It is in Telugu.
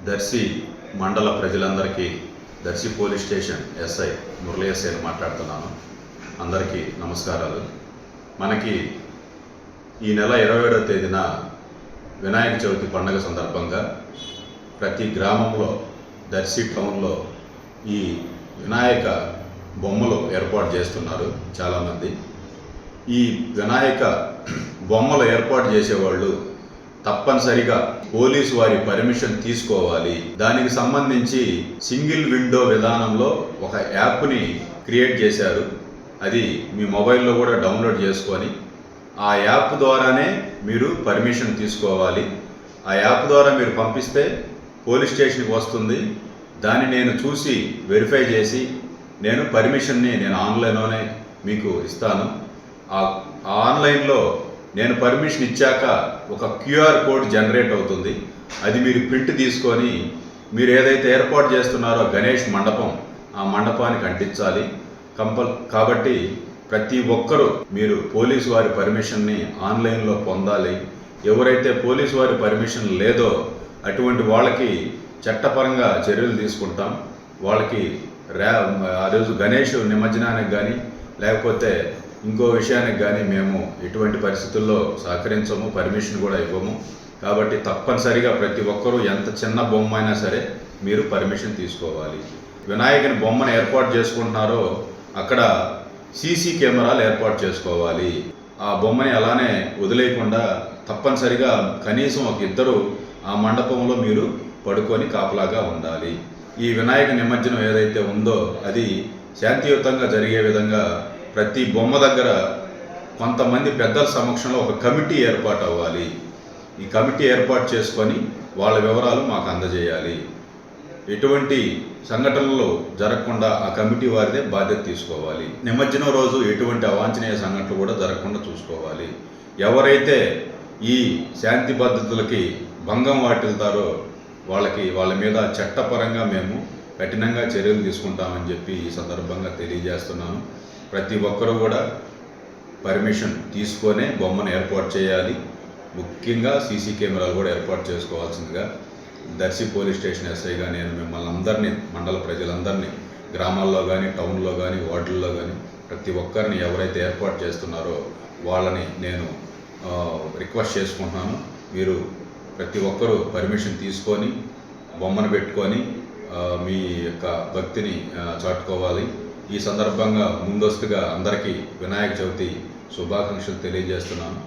దర్శి మండల ప్రజలందరికీ Darsi police station SI Murali ఎస్ఐని మాట్లాడుతున్నాను. అందరికీ నమస్కారాలు. మనకి ఈ నెల 27వ తేదీన వినాయక చవితి పండుగ సందర్భంగా ప్రతి గ్రామంలో దర్శి టౌన్లో ఈ వినాయక బొమ్మలు ఏర్పాటు చేస్తున్నారు చాలామంది. ఈ వినాయక బొమ్మలు ఏర్పాటు చేసేవాళ్ళు తప్పనిసరిగా పోలీసు వారి పర్మిషన్ తీసుకోవాలి. దానికి సంబంధించి సింగిల్ విండో విధానంలో ఒక యాప్ని క్రియేట్ చేశారు. అది మీ మొబైల్లో కూడా డౌన్లోడ్ చేసుకొని ఆ యాప్ ద్వారానే మీరు పర్మిషన్ తీసుకోవాలి. ఆ యాప్ ద్వారా మీరు పంపిస్తే పోలీస్ స్టేషన్కి వస్తుంది. దాన్ని నేను చూసి వెరిఫై చేసి నేను పర్మిషన్ని ఆన్లైన్లోనే మీకు ఇస్తాను. ఆ ఆన్లైన్లో నేను పర్మిషన్ ఇచ్చాక ఒక క్యూఆర్ కోడ్ జనరేట్ అవుతుంది. అది మీరు ప్రింట్ తీసుకొని మీరు ఏదైతే ఏర్పాటు చేస్తున్నారో గణేష్ మండపం, ఆ మండపానికి అంటించాలి కాబట్టి ప్రతి ఒక్కరూ మీరు పోలీసు వారి పర్మిషన్ని ఆన్లైన్లో పొందాలి. ఎవరైతే పోలీసు వారి పర్మిషన్ లేదో అటువంటి వాళ్ళకి చట్టపరంగా చర్యలు తీసుకుంటాం. వాళ్ళకి ఆ రోజు గణేష్ నిమజ్జనానికి కానీ లేకపోతే ఇంకో విషయానికి కానీ మేము ఎటువంటి పరిస్థితుల్లో సహకరించము, పర్మిషన్ కూడా ఇవ్వము. కాబట్టి తప్పనిసరిగా ప్రతి ఒక్కరూ ఎంత చిన్న బొమ్మ అయినా సరే మీరు పర్మిషన్ తీసుకోవాలి. వినాయకుని బొమ్మను ఏర్పాటు చేసుకుంటున్నారో అక్కడ సీసీ కెమెరాలు ఏర్పాటు చేసుకోవాలి. ఆ బొమ్మని అలానే వదిలేయకుండా తప్పనిసరిగా కనీసం ఒక ఇద్దరు ఆ మండపంలో మీరు పడుకొని కాపలాగా ఉండాలి. ఈ వినాయక నిమజ్జనం ఏదైతే ఉందో అది శాంతియుతంగా జరిగే విధంగా ప్రతి బొమ్మ దగ్గర కొంతమంది పెద్దల సమక్షంలో ఒక కమిటీ ఏర్పాటు అవ్వాలి. ఈ కమిటీ ఏర్పాటు చేసుకొని వాళ్ళ వివరాలు మాకు అందజేయాలి. ఎటువంటి సంఘటనలు జరగకుండా ఆ కమిటీ వారిదే బాధ్యత తీసుకోవాలి. నిమజ్జనం రోజు ఎటువంటి అవాంఛనీయ సంఘటనలు కూడా జరగకుండా చూసుకోవాలి. ఎవరైతే ఈ శాంతి భద్రతలకి భంగం వాటిల్తారో వాళ్ళ మీద చట్టపరంగా మేము కఠినంగా చర్యలు తీసుకుంటామని చెప్పి ఈ సందర్భంగా తెలియజేస్తున్నాను. ప్రతి ఒక్కరూ కూడా పర్మిషన్ తీసుకొనే బొమ్మను ఏర్పాటు చేయాలి. ముఖ్యంగా సీసీ కెమెరాలు కూడా ఏర్పాటు చేసుకోవాల్సిందిగా దర్శి పోలీస్ స్టేషన్ ఎస్ఐగా నేను మిమ్మల్ని అందరినీ, మండల ప్రజలందరినీ, గ్రామాల్లో కానీ టౌన్లో కానీ వార్డుల్లో కానీ ప్రతి ఒక్కరిని ఎవరైతే ఏర్పాటు చేస్తున్నారో వాళ్ళని నేను రిక్వెస్ట్ చేసుకుంటున్నాను. మీరు ప్రతి ఒక్కరూ పర్మిషన్ తీసుకొని బొమ్మను పెట్టుకొని మీ యొక్క భక్తిని చాటుకోవాలి. ఈ సందర్భంగా ముందస్తుగా అందరికీ వినాయక చవితి శుభాకాంక్షలు తెలియజేస్తున్నాను.